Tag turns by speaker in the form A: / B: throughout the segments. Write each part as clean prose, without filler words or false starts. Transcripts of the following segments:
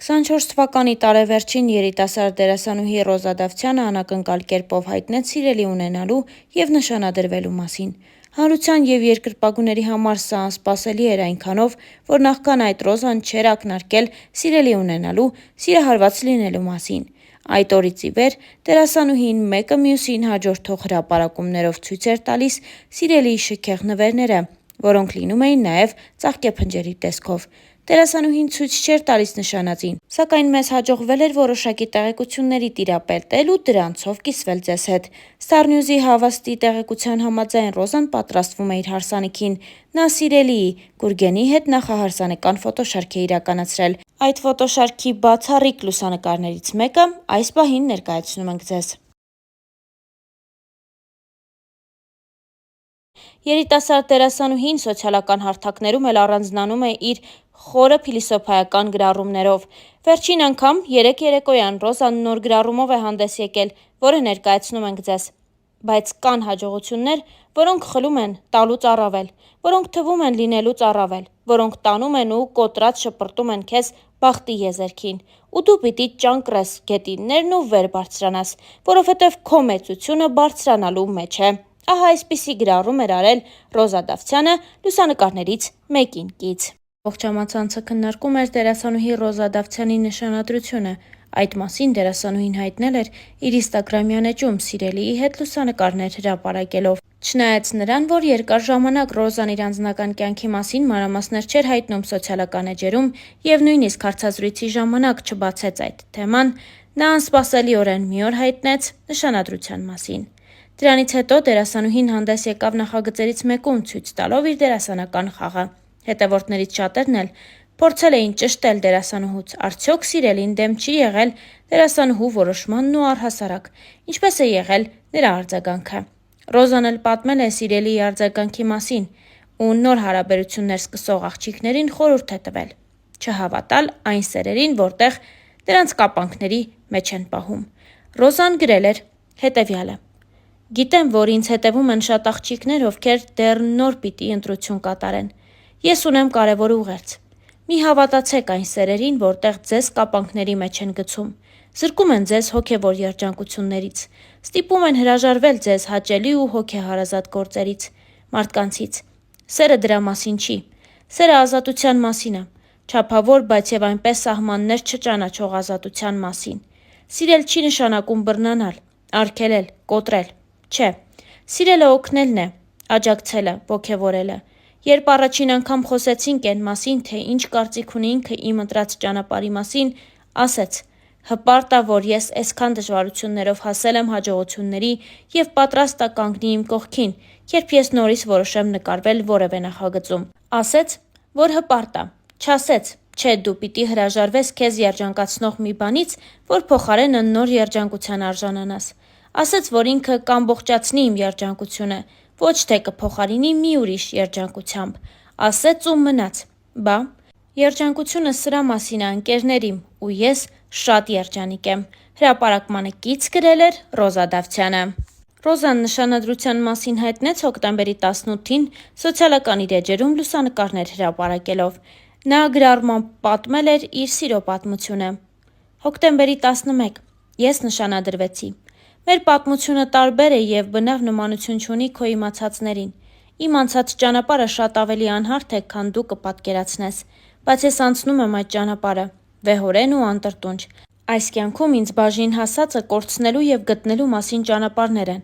A: 24 թվականի տարեվերջին երիտասարդ դերասանուհի Ռոզա Դավթյանը անակնկալ կերպով հայտնեց սիրելի ունենալու և նշանադրվելու մասին։ Հանրության և երկրպագուների համար սա անսպասելի էր այնքանով, որ նախքան այդ Ռոզան չէր ակնարկել սիրելի ունենալու, սիրահարված լինելու մասին։ Այդ օրից ի վեր դերասանուհին մեկը մյուսին հաջորդող հրապարակումներով ցույց էր տալիս սիրելիի շքեղ նվերները, որոնք լինում էին նաև ծաղկեփնջերի տեսքով։ Դերասանուհին ցույց չէր տալիս նշանածին, սակայն մեզ հաջողվել էր որոշակի տեղեկությունների տիրապետել ու դրանցով կիսվել ձեզ հետ։ Star News-ի հավաստի տեղեկության համաձայն Ռոզան պատրաստվում է իր հարսանիքին։ Նա սիրելիի Գուրգենի հետ նախահարսանեկան ֆոտոշարք է իրականացրել։ Այդ ֆոտոշարքի բացառիկ լուսանկարներից մեկը այս պահին ներկայացնում ենք ձեզ։ Երիտասարդ դերասանուհին սոցիալական հարթակներում էլ առանձնանում է իր խորը փիլիսոփայական գրառումներով։ Վերջին անգամ երեկ երեկոյան Ռոզան նոր գրառումով է հանդես եկել, որը ներկայացնում ենք ձեզ։ Բայց կան հաջողություններ, որոնք խլում են տալուց առավել, որոնք թվում են լինելուց առավել, որոնք տանում են ու կոտրած շպրտում են քեզ բախտի եզերքին, ու դու պիտի ճանկռես գետիններն ու վեր բարձրանաս, որովհետև քո մեծությունը բարձրանալու մեջ է։ Ահա այսպիսի գրառում էր արել Ռոզա Դավթյանը լուսանկարներից մեկին կից։ Ողջ համացանցը քննարկում էր դերասանուհի Ռոզա Դավթյանի նշանադրությունը։ Այդ մասին դերասանուհին հայտնել էր իր ինստագրամյան էջում սիրելիի հետ լուսանկարներ հրապարակելով։ Չնայած նրան, որ երկար ժամանակ Ռոզան իր անձնական կյանքի մասին մանրամասներ չէր հայտնում սոցիալական էջերում և նույնիսկ հարցազրույցի ժամանակ չբացեց այդ թեման, նա անսպասելիորեն մի օր հայտնեց նշանադրության մասին։ Դրանից հետո դերասանուհին հանդես եկավ նախագծերից մեկում ցույց տալով իր դերասանական խաղը։ Հետևորդներից շատերն էլ փորձել էին ճշտել դերասանուհուց, արդյոք սիրելին դեմ չի եղել դերասանուհու որոշմանն ու առհասարակ ինչպես է եղել նրա արձագանքը։ Ռոզան էլ պատմել է սիրելիի արձագանքի մասին ու նոր հարաբերություններ սկսող աղջիկներին խորհուրդ է տվել չհավատալ այն սերերին, որտեղ դրանց կապանքների մեջ են պահում։ Ռոզան գրել էր հետևյալը. «Գիտեմ, որ ինձ հետևում են շատ աղջիկներ, ովքեր դեռ նոր պիտի ընտրություն կատարեն։ Ես ունեմ կարևոր ուղերձ։ Մի հավատացեք այն սերերին, որտեղ ձեզ կապանքների մեջ են գցում, զրկում են ձեզ հոգևոր երջանկություններից, ստիպում են հրաժարվել ձեզ հաճելի ու հոգեհարազատ գործերից, մարդկանցից։ Սերը դրա մասին չի։ Սերը ազատության մասին է, չափավոր, բայց և այնպես սահմաններ չճանաչող ազատության մասին։ Սիրել չի նշանակում բռնանալ, արգելել, կոտրել։ Չէ, սիրելը օգնելն է, աջակցելը, ոգևորելը։ Երբ առաջին անգամ խոսեցինք այն մասին, թե ինչ կարծիք ունի ինքը իմ ընտրած ճանապարհի մասին, ասեց. հպարտ ա, որ ես այսքան դժվարություններով հասել եմ հաջողությունների և պատրաստ ա կանգնի իմ կողքին, երբ ես նորից որոշեմ նկարվել որևէ նախագծում։ Ասեց, որ հպարտ ա, չասեց, չէ դու պիտի հրաժարվես քեզ երջանկացնող մի բանից, որ փոխարենը նոր երջանկության արժանանաս։ Ասեց, որ ինքը կամբողջացնի իմ երջանկությունը, ոչ թե կփոխարինի մի ուրիշ երջանկությամբ։ Ասեց ու մնաց։ Բա, երջանկությունը սրա մասին է, ընկերներիմ, ու ես շատ երջանիկ եմ։ Հրապարակմանը կից գրել էր Ռոզա Դավթյանը։ Ռոզան նշանադրության մասին հայտնեց հոկտեմբերի 18-ին սոցիալական իր էջերում լուսանկարներ հրապարակելով։ Նա գրառմամբ պատմել էր իր սիրո պատմությունը։ Հոկտեմբերի 11. Ես նշանադրվեցի։ Մեր պատմությունը տարբեր է և բնավ նմանություն չունի քո իմացածներին։ Իմ անցած ճանապարհը շատ ավելի անհարթ է, քան դու կպատկերացնես, բայց ես անցնում եմ այդ ճանապարհը, վեհորեն ու անտրտունջ։ Այս կյանքում ինձ բաժին հասածը կորցնելու և գտնելու մասին ճանապարհներ են։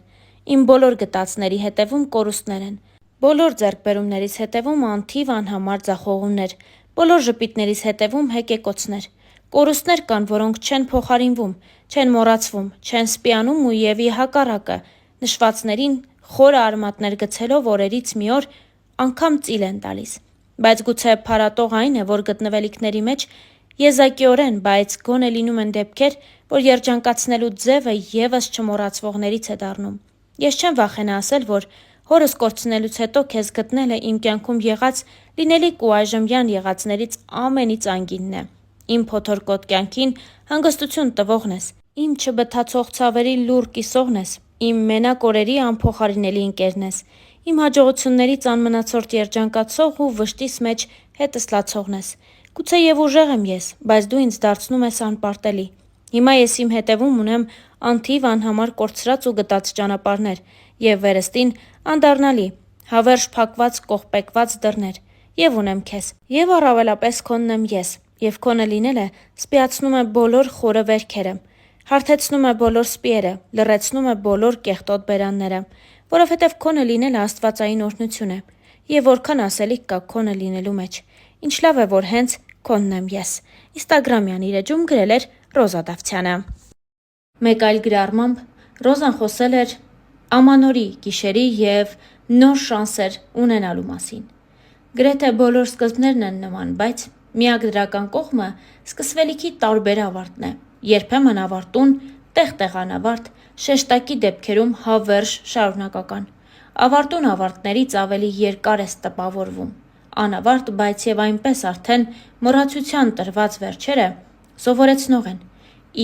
A: Իմ բոլոր գտածների հետևում կորուստներ են։ Բոլոր ձեռքբերումներիս հետևում անթիվ անհամար ձախողումներ, բոլոր ժպիտներիս հետևում հեկեկոցներ։ Կորուստներ կան, որոնք չեն փոխարինվում, չեն մոռացվում, չեն սպիանում ու և ի հակառակը, նշվածներին խորը արմատներ գցելով օրերից մի օր անգամ ծիլ են տալիս։ Բայց գուցե փարատող այն է, որ գտնվելիքների մեջ եզակիորեն, բայց գոնե լինում են դեպքեր, որ երջանկացնելու ձևը ևս չմոռացվողներից է դառնում։ Ես չեմ վախենա ասել, որ հորս կորցնելուց հետո քեզ գտնելը իմ կյանքում եղած լինելիք ու այժմյան եղածներից ամենից անգինն է։ Իմ փոթորկոտ կյանքին հանգստություն տվողն ես, իմ չբթացող ցավերի լուռ կիսողն ես, իմ մենակ օրերի անփոխարինելի ընկերն ես, իմ հաջողություններից անմնացորդ երջանկացող ու վշտիս մեջ հետս լացողն ես։ Գուցեև ուժեղ եմ ես, բայց դու ինձ դարձնում ես անպարտելի։ Հիմա ես իմ հետևում ունեմ անթիվ անհամար կորցրած ու գտած ճանապարհներ եւ վերստին անդառնալի, հավերժ փակված կողպեկված դռներ, եւ ունեմ քեզ, եւ առավելապես քոնն եմ ես, եւ քոնը լինելը սպիացնում է բոլոր խորը վերքերը, հարթեցնում է բոլոր սպիերը, լռեցնում է բոլոր կեղտոտ բերանները, որովհետեւ քոնը լինելը աստվածային օրհնություն է, եւ որքան ասելիք կա քոնը լինելու մեջ, ինչ լավ է, որ հենց քոնն եմ ես։ Ինստագրամյան իր էջում գրել էր Ռոզա Դավթյանը։ Մեկ այլ գրառմամբ Ռոզան խոսել էր ամանորի, գիշերի եւ նոր շանսեր ունենալու մասին։ Գրեթե բոլոր սկզբներն են նման, բայց միակ դրական կողմը սկսվելիքի տարբեր ավարտն է։ Երբեմն ավարտուն, տեղ-տեղ անավարտ, շեշտակի դեպքերում հավերժ շարունակական։ Ավարտուն ավարտներից ավելի երկար է տպավորվում։ Անավարտ, բայց եւ այնպես արդեն մոռացության տրված վերջերը սովորեցնող են,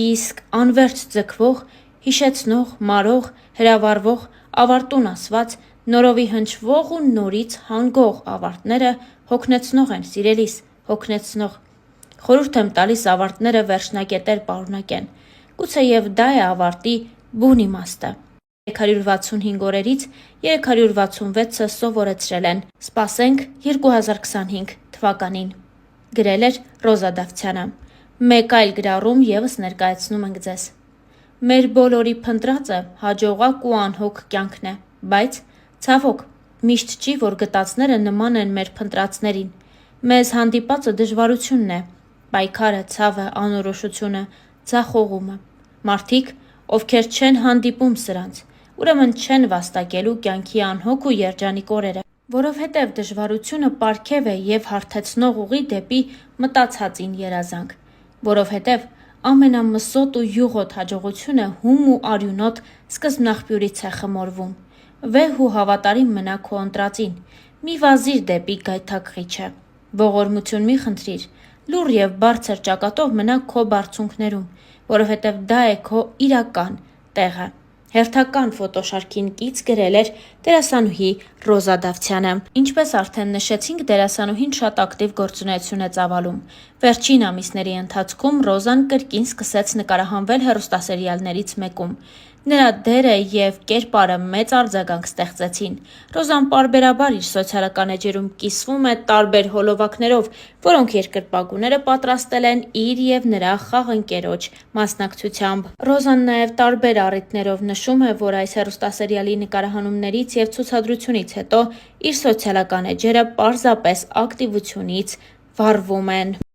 A: իսկ անverջ ձգվող, հիշեցնող, մարող, հրավառվող, ավարտուն ասված, նորովի հնչվող ու նորից հանգող ավարտները հոգնեցնող են, սիրելիս, հոգնեցնող։ Խորհուրդ եմ տալիս ավարտները վերջնակետեր պարունակեն։ Գուցեև դա է ավարտի բուն իմաստը։ 365 օրերից 366-ը սովորեցրել են։ Սպասենք 2025 թվականին։ Գրել էր Ռոզա Դավթյանը։ Մեկ այլ գրառում եւս ներկայացնում ենք ձեզ։ Մեր բոլորի փնտրածը հաջողակ ու անհոգ կյանքն է, բայց ցավոք, միշտ չի, որ գտածները նման են մեր փնտրածներին։ Մեզ հանդիպածը դժվարությունն է, պայքարը, ցավը, անորոշությունը, ձախողումը։ Մարդիկ, ովքեր չեն հանդիպում սրանց, ուրեմն չեն վաստակելու կյանքի անհոգ ու երջանիկ օրերը, որովհետև դժվարությունը պարգև է եւ հարթեցնող ուղի դեպի մտածածին երազանք, որովհետև ամենամսոտ ու յուղոտ հաջողությունը հում ու արյունոտ սկզբնաղբյուրից է խմորվում։ Վեհ ու հավատարիմ մնա քո ընտրածին, մի վազիր դեպի գայթակղիչը, ողորմություն մի խնդրիր, լուռ եւ բարձր ճակատով մնա քո բարձունքներում, որովհետև դա է քո իրական տեղը։ Հերթական ֆոտոշարքին կից գրել էր դերասանուհի Ռոզա Դավթյանը։ Ինչպես արդեն նշեցինք, դերասանուհին շատ ակտիվ գործունեություն է ծավալում։ Վերջին ամիսների ընթացքում Ռոզան կրկին սկսեց նկարահանվել հեռուստասերիալներից մեկում։ Նրա դերը եւ կերպարը մեծ արձագանք ստեղծեցին։ Ռոզան պարբերաբար իր սոցիալական էջերում կիսվում է տարբեր հոլովակներով, որոնք երկրպագուները պատրաստել են իր եւ նրա խաղընկերոջ մասնակցությամբ։ Ռոզան նաեւ տարբեր առիթներով նշում է, որ այս հեռուստասերիալի նկարահանումներից եւ ցուցադրությունից հետո իր սոցիալական էջերը պարզապես ակտիվությունից վառվում են։